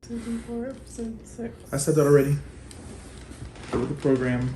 Season 4, episode 6. I said that already. Go with the program.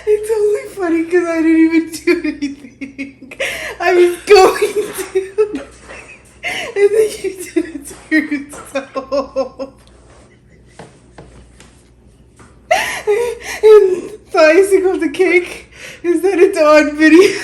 It's only funny because I didn't even do anything. I was going to. And then you did it to yourself. And the icing on the cake is that it's on video.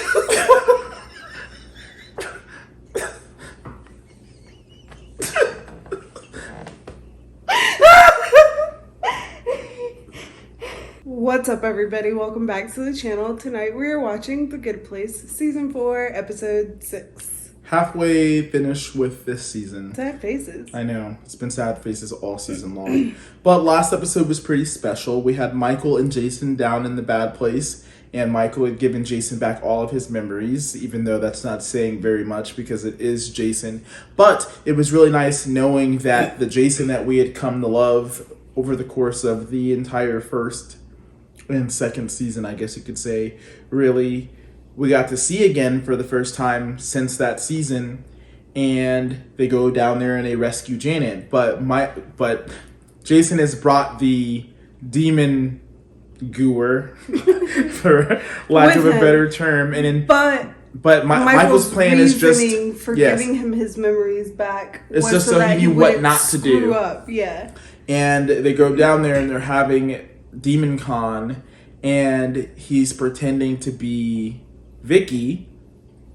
What's up, everybody? Welcome back to the channel. Tonight we are watching The Good Place, Season 4, Episode 6. Halfway finished with this season. Sad faces. I know. It's been sad faces all season long. But last episode was pretty special. We had Michael and Jason down in the bad place, and Michael had given Jason back all of his memories, even though that's not saying very much because it is Jason. But it was really nice knowing that the Jason that we had come to love over the course of the entire first and second season, I guess you could say, really we got to see again for the first time since that season. And they go down there and they rescue Janet, but Jason has brought the demon gooer for lack of a better term, and Michael's plan is just for giving him his memories back. It's just so he knew what not to do. Yeah. And they go down there and they're having Demon Con, and he's pretending to be Vicky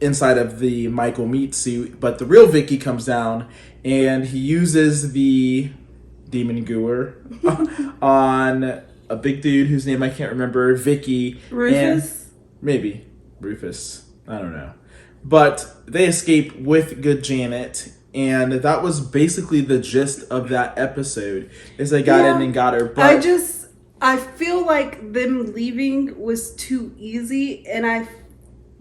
inside of the Michael meat suit, but the real Vicky comes down and he uses the demon gooer on a big dude whose name I can't remember, Vicky. Rufus? Maybe Rufus. I don't know. But they escape with good Janet. And that was basically the gist of that episode, is they got in and got her. But I feel like them leaving was too easy, and I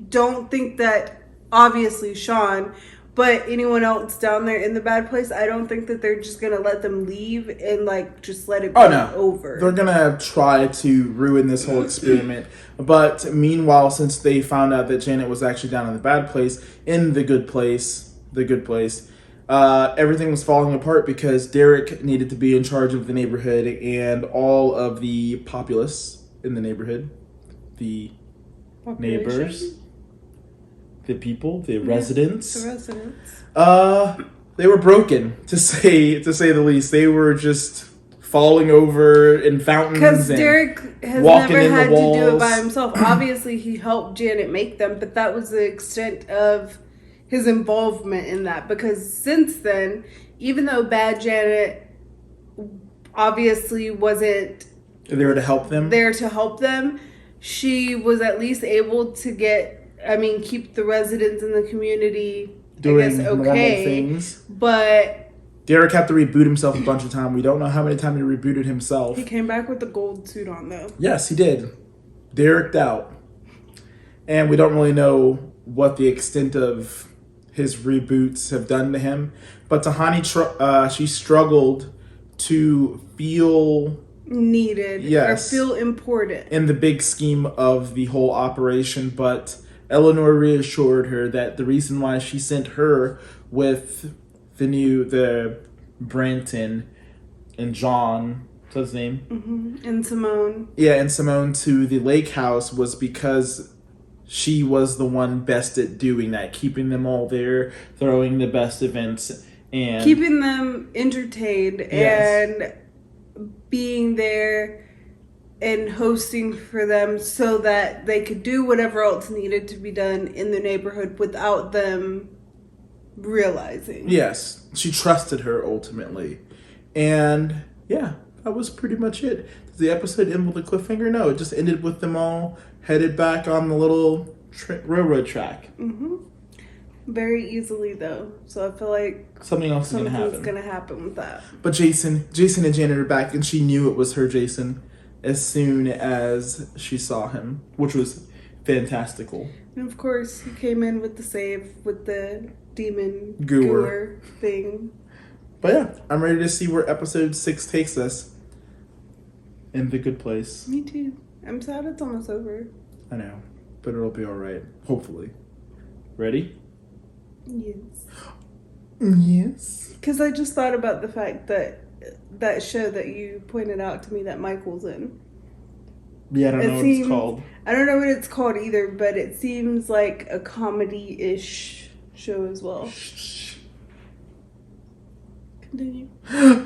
don't think that, obviously Sean, but anyone else down there in the bad place, I don't think that they're just going to let them leave and, like, just let it be over. They're going to try to ruin this whole experiment. But meanwhile, since they found out that Janet was actually down in the bad place, in the good place, everything was falling apart because Derek needed to be in charge of the neighborhood, and all of the populace in the neighborhood, the neighbors, the people, the residents. The residents. They were broken, to say the least. They were just falling over in fountains. Because Derek has never had to do it by himself. Obviously, he helped Janet make them, but that was the extent of his involvement in that, because since then, even though bad Janet obviously wasn't there to help them, she was at least able to keep the residents in the community doing normal things. But Derek had to reboot himself a bunch of times. We don't know how many times he rebooted himself. He came back with the gold suit on, though. Yes, he did. Derek'd out. And we don't really know what the extent of his reboots have done to him. But Tahani, she struggled to feel needed yes, or feel important in the big scheme of the whole operation. But Eleanor reassured her that the reason why she sent her with the Brent and John, what's his name? And Simone. Yeah, and Simone to the lake house was because she was the one best at doing that, keeping them all there, throwing the best events, and keeping them entertained yes, and being there and hosting for them so that they could do whatever else needed to be done in the neighborhood without them realizing. Yes, she trusted her ultimately. And yeah, that was pretty much it. Did the episode end with a cliffhanger? No, it just ended with them all headed back on the little railroad track. Very easily though, so I feel like something else is gonna happen with that. But Jason and Janet are back, and she knew it was her Jason as soon as she saw him, which was fantastical. And of course, he came in with the save with the demon Goer thing. But yeah, I'm ready to see where episode 6 takes us. In the good place. Me too. I'm sad it's almost over. I know, but it'll be alright. Hopefully. Ready? Yes. Yes. Because I just thought about the fact that that show that you pointed out to me that Michael's in. Yeah, I don't know what it's called. I don't know what it's called either, but it seems like a comedy-ish show as well. Continue.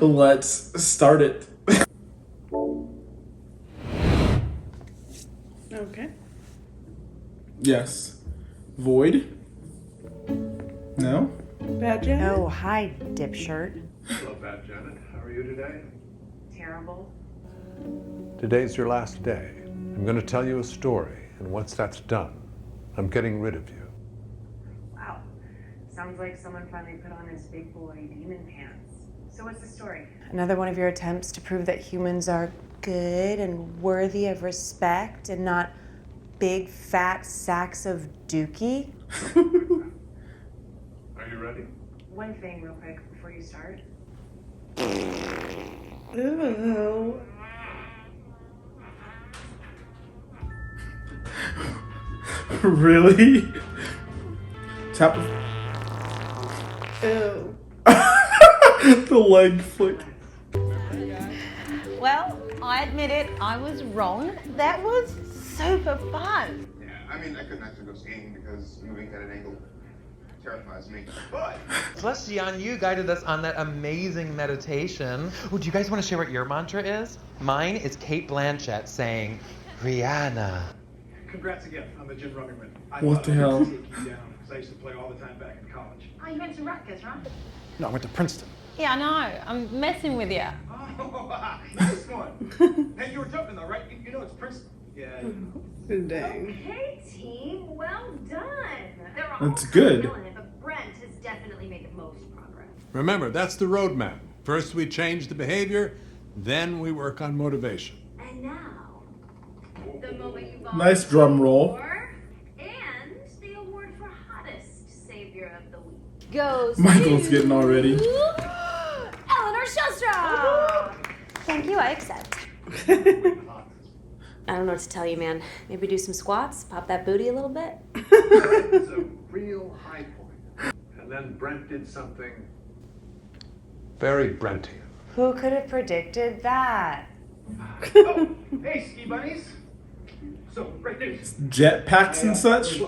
Let's start it. Okay. Yes. Void? No? Bad Janet? Oh, hi, dipshirt. Hello, Bad Janet. How are you today? Terrible. Today's your last day. I'm going to tell you a story, and once that's done, I'm getting rid of you. Wow. Sounds like someone finally put on his big boy demon pants. So what's the story? Another one of your attempts to prove that humans are good and worthy of respect and not big fat sacks of dookie? Are you ready? One thing real quick before you start. Ew. Really? Tap. Ew. The leg flick. Well, I admit it, I was wrong. That was super fun. Yeah, I mean, I couldn't actually go skiing because moving at an angle terrifies me. But Plus, Gian, you guided us on that amazing meditation. Oh, do you guys want to share what your mantra is? Mine is Kate Blanchett saying, Rihanna. Congrats again on the gym running win. What the hell? I take you down because I used to play all the time back in college. Oh, you went to Rutgers, right? No, I went to Princeton. Yeah, I know. I'm messing with you. Oh, nice one. Hey, you were joking though, right? You know it's Princeton. Yeah. Dang. Okay, team, well done. They're all That's good. killing it, but Brent has definitely made the most progress. Remember, that's the roadmap. First we change the behavior, then we work on motivation. And now, the moment you Nice drum roll. and the award for hottest savior of the week Goes Michael's getting all ready. Eleanor Shelstra. Thank you, I accept. I don't know what to tell you, man. Maybe do some squats, pop that booty a little bit. It's a real high point. And then Brent did something very Brentian. Who could have predicted that? Oh, hey, ski bunnies. So, right there. Jetpacks and such?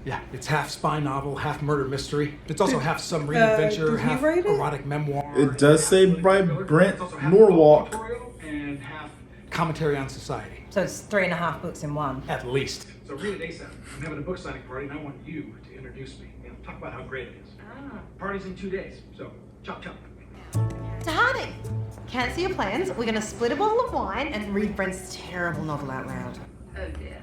Yeah, it's half spy novel, half murder mystery. It's also half submarine adventure, did he half write it? erotic memoir. It does say by Brent Norwalk. And half commentary on society. So it's 3.5 books in one. At least. So read it ASAP. I'm having a book signing party and I want you to introduce me. You know, talk about how great it is. Party's in 2 days, so chop chop. Tahani! Cancel your plans. We're going to split a bottle of wine and read Brent's terrible novel out loud. Oh dear.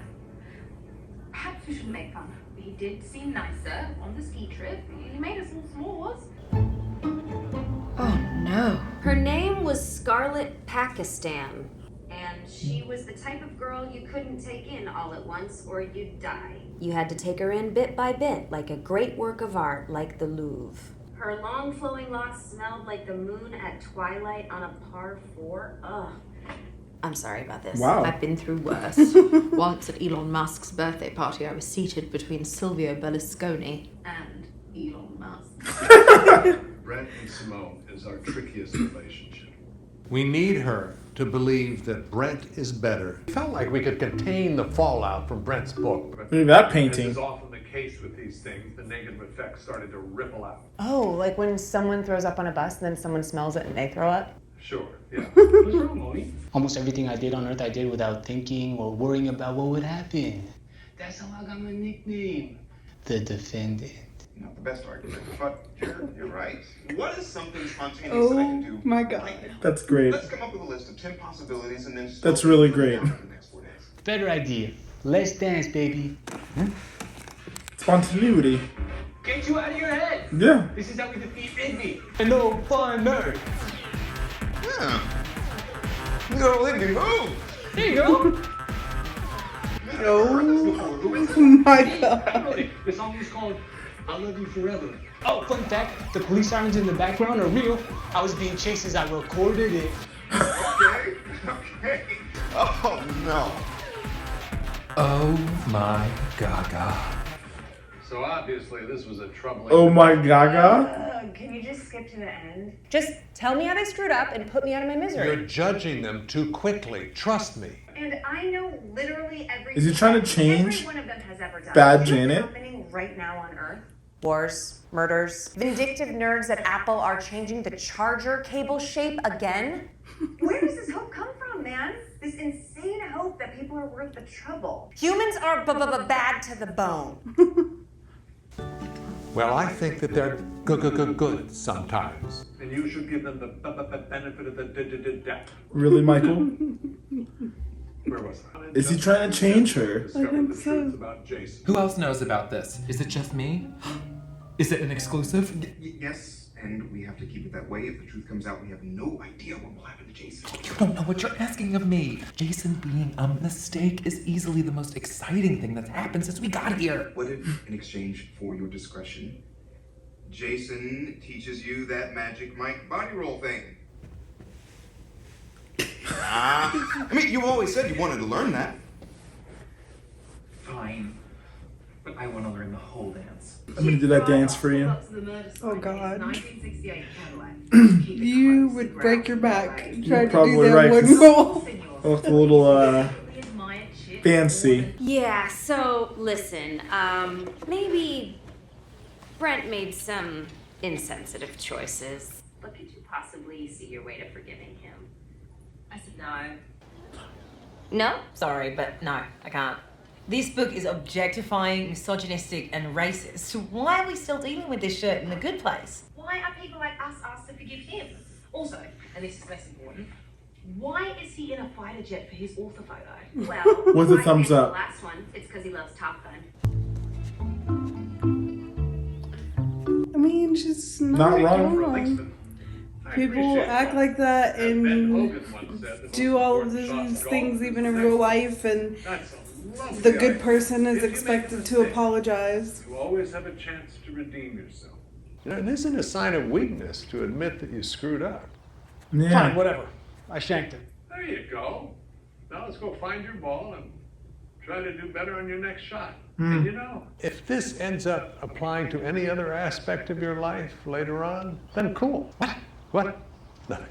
Perhaps we should make fun. He did seem nicer on the ski trip. He made us all s'mores. Oh no. Her name was Scarlet Pakistan. And she was the type of girl you couldn't take in all at once or you'd die. You had to take her in bit by bit, like a great work of art, like the Louvre. Her long flowing locks smelled like the moon at twilight on a par 4. Ugh. I'm sorry about this. Wow. I've been through worse. Once at Elon Musk's birthday party, I was seated between Silvio Berlusconi And Elon Musk. Brent and Simone is our trickiest relationship. We need her to believe that Brent is better. We felt like we could contain the fallout from Brent's book. But Look at that as painting. is often the case with these things, the negative effects started to ripple out. Oh, like when someone throws up on a bus and then someone smells it and they throw up? Sure, yeah. What's wrong, Moni? Almost everything I did on Earth, I did without thinking or worrying about what would happen. That's how I got my nickname, the Defendant. Not the best argument, but you're right. What is something spontaneous that I can do? Oh my god. right now? That's great. Let's come up with a list of 10 possibilities and then... That's really great. For the next 4 days. Better idea. Let's dance, baby. Spontaneity. Get you out of your head! Yeah. This is how we defeat Rigby. No fun, nerd. Yeah. No, let me move. There you go. Oh my god. The song is called I Love You Forever. Oh, fun fact, the police sirens in the background are real. I was being chased as I recorded it. Okay. Okay. Oh, no. Oh my gaga. So obviously this was a troubling... Oh my gaga. Can you just skip to the end? Just tell me how they screwed up and put me out of my misery. You're judging them too quickly. Trust me. And I know literally every... Is he trying to change every one of them has ever done. Bad You know Janet? what's happening right now on Earth? Wars, murders. Vindictive nerds at Apple are changing the charger cable shape again. Where does this hope come from, man? This insane hope that people are worth the trouble. Humans are bad to the bone. Well, I think that they're good sometimes. And you should give them the benefit of the doubt. Really, Michael? Where was I? Is he trying to change her? Discovered the truth about Jason. Who else knows about this? Is it just me? Is it an exclusive? Yes, and we have to keep it that way. If the truth comes out, we have no idea what will happen to Jason. You don't know what you're asking of me. Jason being a mistake is easily the most exciting thing that's happened since we got here. What if, in exchange for your discretion, Jason teaches you that Magic Mike body roll thing? I mean, you always said you wanted to learn that. Fine. But I want to learn the whole dance. I'm gonna do that dance for you. Oh god. 1968 Cadillac. You would break your back trying to do probably that right, one 'cause- roll. Look a little, fancy. Yeah, so listen, maybe Brent made some insensitive choices. But could you possibly see your way to forgiving him? I said no. No? Sorry, but no, I can't. This book is objectifying, misogynistic, and racist. So why are we still dealing with this shirt in The Good Place? Why are people like us asked to forgive him? Also, and this is less important, why is he in a fighter jet for his author photo? Well, With a like thumbs the up. last one, it's because he loves Top Gun. I mean, she's Not wrong. wrong. People act like that and do all of these things even in real life, and the good person is expected to apologize. You always have a chance to redeem yourself. You know, it isn't a sign of weakness to admit that you screwed up. Yeah. Fine, whatever. I shanked it. There you go. Now let's go find your ball and try to do better on your next shot. And you know, if this ends up applying to any other aspect of your life later on, then cool. What? Nothing.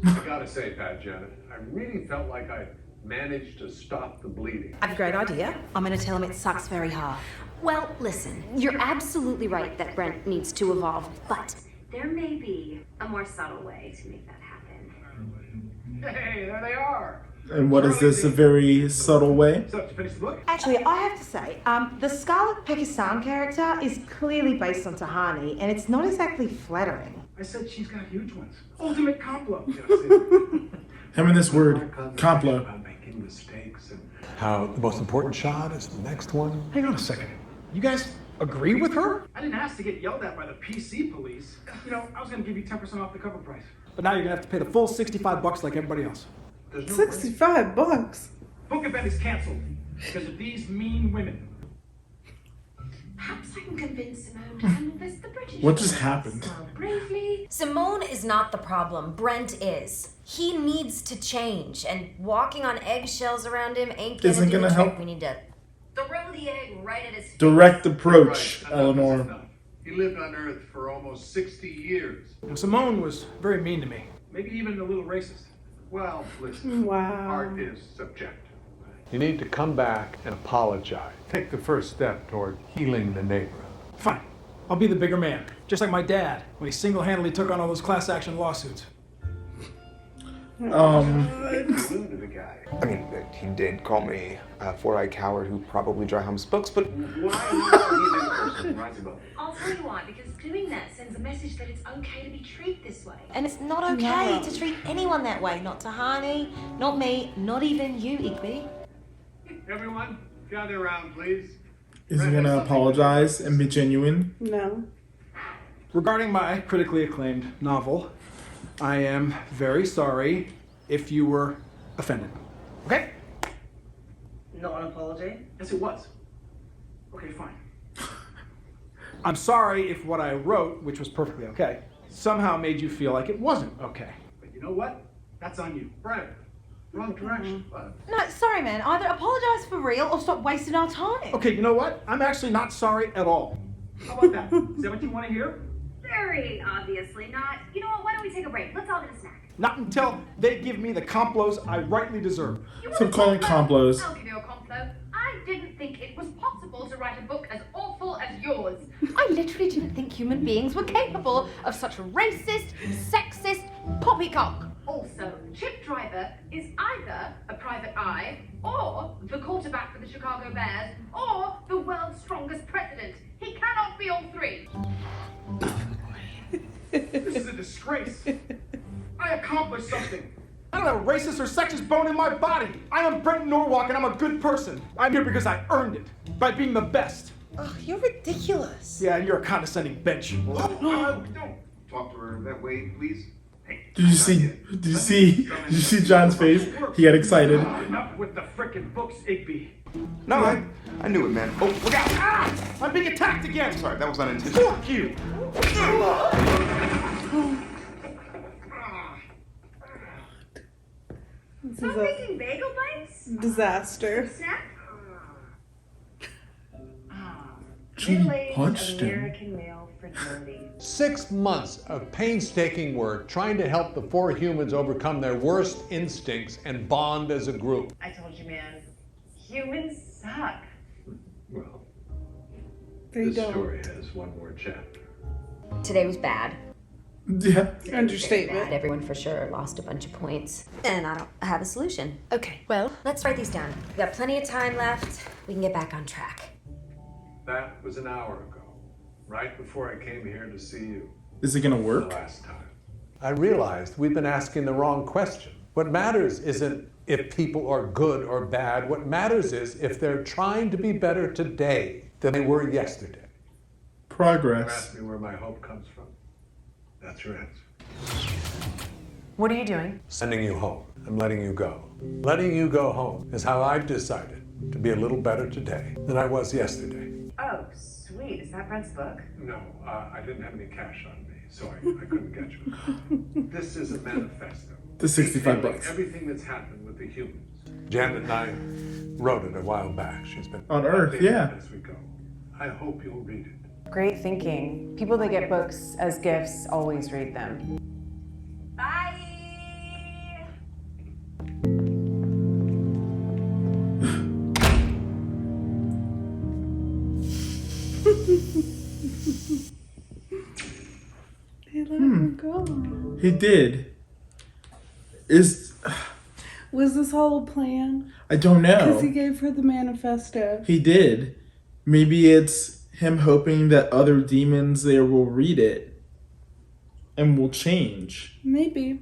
I gotta say, Pat Janet, I really felt like I managed to stop the bleeding. I have a great idea. I'm going to tell him it sucks very hard. Well, listen, you're absolutely right that Brent needs to evolve, but There may be a more subtle way to make that happen. Hey, there they are. And what is this, a very subtle way? So, to finish the book? Actually, I have to say, the Scarlet Pakistan character is clearly based on Tahani, and it's not exactly flattering. I said she's got huge ones. Ultimate complot. Him and this word, complo. Making mistakes and how the most important shot is the next one. Hang on a second. You guys agree with her? I didn't ask to get yelled at by the PC police. You know, I was going to give you 10% off the cover price. But now you're gonna have to pay the full $65 like everybody else. There's no $65. Book event is canceled because of these mean women. Perhaps I can convince Simone to handle this the British What just way. happened? Smile bravely. Simone is not the problem. Brent is. He needs to change, and walking on eggshells around him ain't gonna Isn't do gonna the trick. help. We need to throw the egg right at his face. Direct approach, Right, enough is Eleanor. enough. He lived on Earth for almost 60 years. Now, Simone was very mean to me. Maybe even a little racist. Well, listen, Wow. art is subjective. You need to come back and apologize. Take the first step toward healing the neighborhood. Fine. I'll be the bigger man. Just like my dad when he single-handedly took on all those class action lawsuits. I mean, he did call me a four-eyed coward who probably dry humps books, but I'll tell you why, because doing that sends a message that it's okay to be treated this way. And it's not okay to treat anyone that way. Not Tahani, not me, not even you, Igby. Everyone, gather around, please. Is he gonna apologize and be genuine? No. Regarding my critically acclaimed novel, I am very sorry if you were offended. Okay? Not an apology. Yes, it was. Okay, fine. I'm sorry if what I wrote, which was perfectly okay, somehow made you feel like it wasn't okay. But you know what? That's on you. Brent, wrong direction, bud. No, sorry, man. Either apologize for real or stop wasting our time. Okay, you know what? I'm actually not sorry at all. How about that? Is that what you want to hear? Very obviously not. You know what? Why don't we take a break? Let's all get a snack. Not until they give me the complos I rightly deserve. So call them complos. I'll give you a complot. I didn't think it was possible to write a book as awful as yours. I literally didn't think human beings were capable of such racist, sexist poppycock. Also, Chip Driver is either a private eye, or the quarterback for the Chicago Bears, or the world's strongest president. He cannot be all three. This is a disgrace. I accomplished something. I don't have a racist or sexist bone in my body. I am Brent Norwalk and I'm a good person. I'm here because I earned it by being the best. Oh, you're ridiculous. Yeah, and you're a condescending bitch. don't talk to her that way, please. Hey, Did you see John's face? He got excited. Enough with the frickin' books, Igby. No, I knew it, man. Oh, look out! Ah! I'm being attacked again. Sorry, that was unintentional. Fuck you. This Stop is a making bagel bites? disaster. Snack? She punched him. American male fragility. 6 months of painstaking work trying to help the four humans overcome their worst instincts and bond as a group. I told you, man. Humans suck. Well, They this don't. story has one more chapter. Today was bad. Yeah. Understatement. Bad. Everyone for sure lost a bunch of points. And I don't have a solution. Okay, well, let's write these down. We've got plenty of time left. We can get back on track. That was an hour ago, right before I came here to see you. Is it gonna The work? last time. I realized we've been asking the wrong question. What matters isn't if people are good or bad. What matters is if they're trying to be better today than they were yesterday. You Progress. asked me where my hope comes from. That's your answer. What are you doing? Sending you home. I'm letting you go. Letting you go home is how I've decided to be a little better today than I was yesterday. Oh, sweet. Is that Brent's book? No, I didn't have any cash on me, so I couldn't get you a copy. This is a manifesto. The 65 detailing bucks. Everything that's happened with the humans. Janet and I wrote it a while back. She's been On Earth, updating yeah. it as we go. I hope you'll read it. Great thinking. People that get books as gifts always read them. Bye. He let her go. He did. Was this all a plan? I don't Because he know. gave her the manifesto. He did. Maybe it's him hoping that other demons there will read it and will change. Maybe.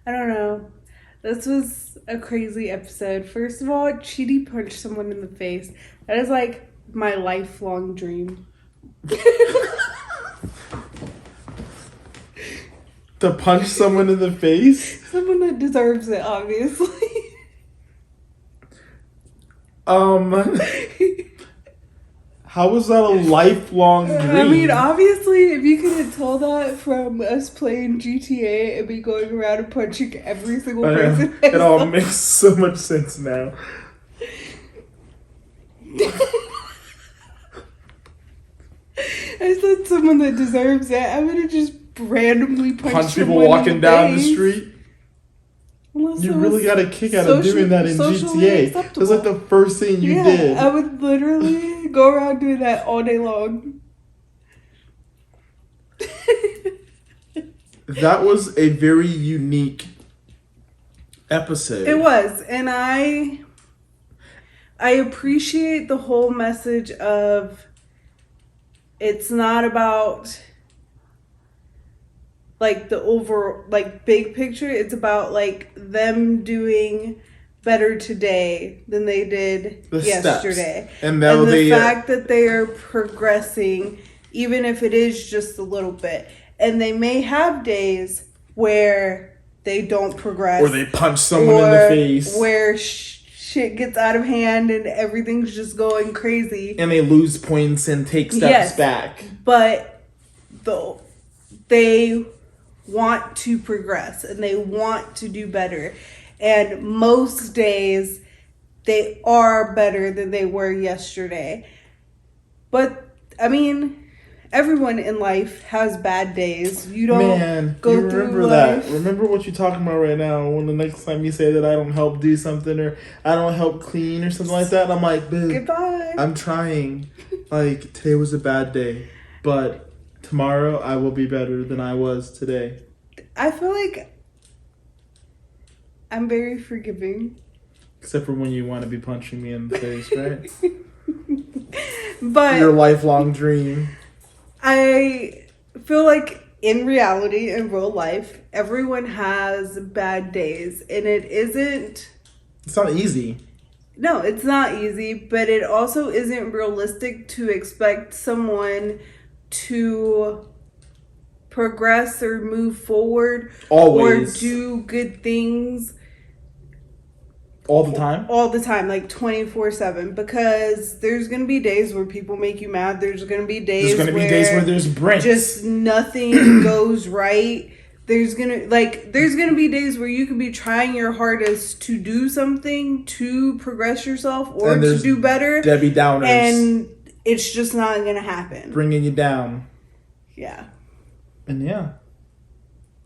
I don't know. This was a crazy episode. First of all, Chidi punched someone in the face. That is like my lifelong dream. To punch someone in the face? Someone that deserves it, obviously. How was that a lifelong dream? I mean, obviously, if you could tell that from us playing GTA and me going around and punching every single person. It all makes so much sense now. I said someone that deserves it. I'm gonna just randomly punch people walking down the street. Unless you really got a kick out of doing that in GTA. That's like the first thing you did. I would literally go around doing that all day long. That was a very unique episode. It was, and I appreciate the whole message of it's not about like the over like big picture. It's about like them doing better today than they did yesterday. Steps. And the fact that they are progressing, even if it is just a little bit. And they may have days where they don't progress. Or they punch someone in the face. Where shit gets out of hand and everything's just going crazy. And they lose points and take steps back. But they want to progress and they want to do better. And most days they are better than they were yesterday. But, I mean, everyone in life has bad days. You don't go through life. That. Remember what you're talking about right now. When the next time you say that I don't help do something or I don't help clean or something like that, and I'm like, babe, goodbye. I'm trying. Like, today was a bad day, but tomorrow I will be better than I was today. I feel like I'm very forgiving. Except for when you want to be punching me in the face, right? But your lifelong dream. I feel like in reality, in real life, everyone has bad days. And it's not easy. No, it's not easy. But it also isn't realistic to expect someone to progress or move forward always or do good things all the time, like 24/7, because there's gonna be days where people make you mad. There's gonna be days where there's Brent, just nothing goes right. There's gonna be days where you could be trying your hardest to do something to progress yourself or to do better, Debbie Downers, and it's just not gonna happen, bringing you down. Yeah. And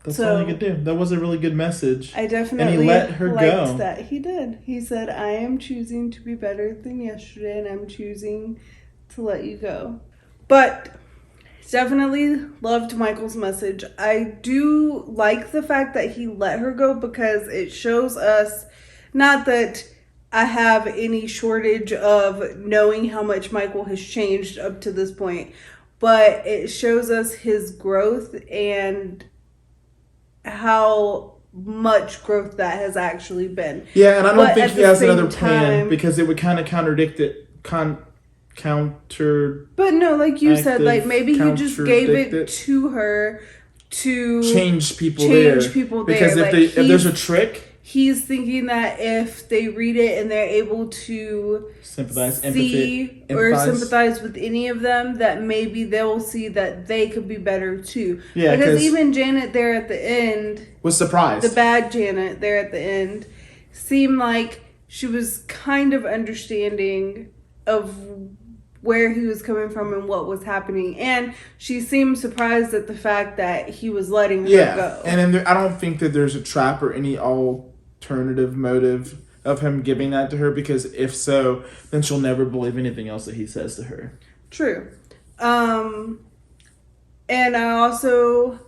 that's all you could do. That was a really good message. I definitely and he let her liked go. That he did. He said, "I am choosing to be better than yesterday, and I'm choosing to let you go." But definitely loved Michael's message. I do like the fact that he let her go because it shows us, not that I have any shortage of knowing how much Michael has changed up to this point, but it shows us his growth and how much growth that has actually been. Yeah, and I don't think he has another plan because it would kind of contradict it. Counter. But no, like you said, like maybe he just gave it to her to change people there. Because if there's a trick. He's thinking that if they read it and they're able to sympathize with any of them, that maybe they'll see that they could be better too. Yeah, because even Janet there at the end was surprised. The bad Janet there at the end seemed like she was kind of understanding of where he was coming from and what was happening, and she seemed surprised at the fact that he was letting her go. And I don't think that there's a trap or any alternative motive of him giving that to her, because if so, then she'll never believe anything else that he says to her. True. And I also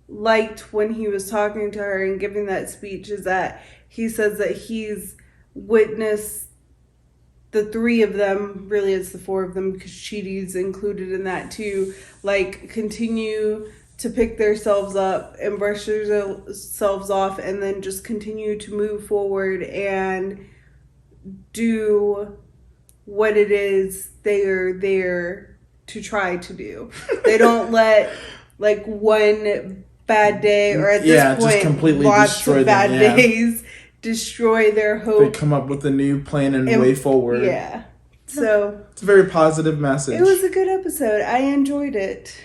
liked when he was talking to her and giving that speech is that he says that he's witnessed the three of them, really it's the four of them because Chidi's included in that too, like continue to pick themselves up and brush themselves off and then just continue to move forward and do what it is they are there to try to do. They don't let like one bad day, or at this just point, completely lots destroy of bad them, days destroy their hope. They come up with a new plan and way forward. Yeah. So it's a very positive message. It was a good episode. I enjoyed it.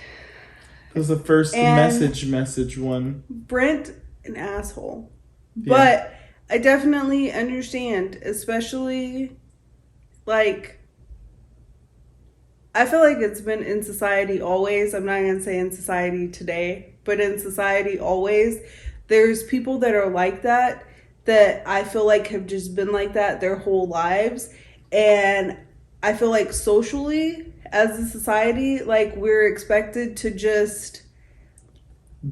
It was the first message one. Brent, an asshole. Yeah. But I definitely understand, especially, like, I feel like it's been in society always. I'm not going to say in society today, but in society always. There's people that are like that I feel like have just been like that their whole lives. And I feel like socially, as a society, like, we're expected to just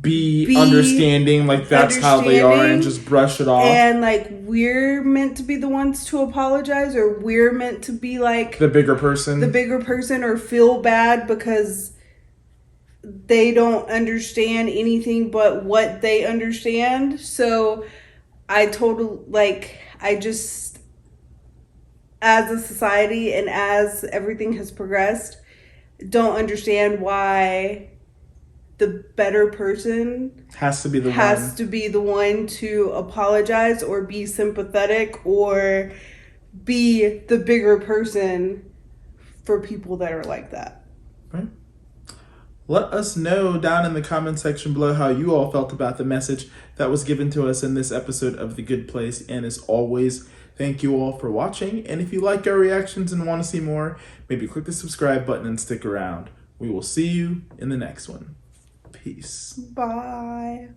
be understanding, like that's how they are, and just brush it off. And like, we're meant to be the ones to apologize, or we're meant to be like the bigger person, or feel bad because they don't understand anything but what they understand. So I just, as a society and as everything has progressed, don't understand why the better person has to be the one to apologize or be sympathetic or be the bigger person for people that are like that. Right. Let us know down in the comment section below how you all felt about the message that was given to us in this episode of The Good Place. And as always, thank you all for watching. And if you like our reactions and want to see more, maybe click the subscribe button and stick around. We will see you in the next one. Peace. Bye.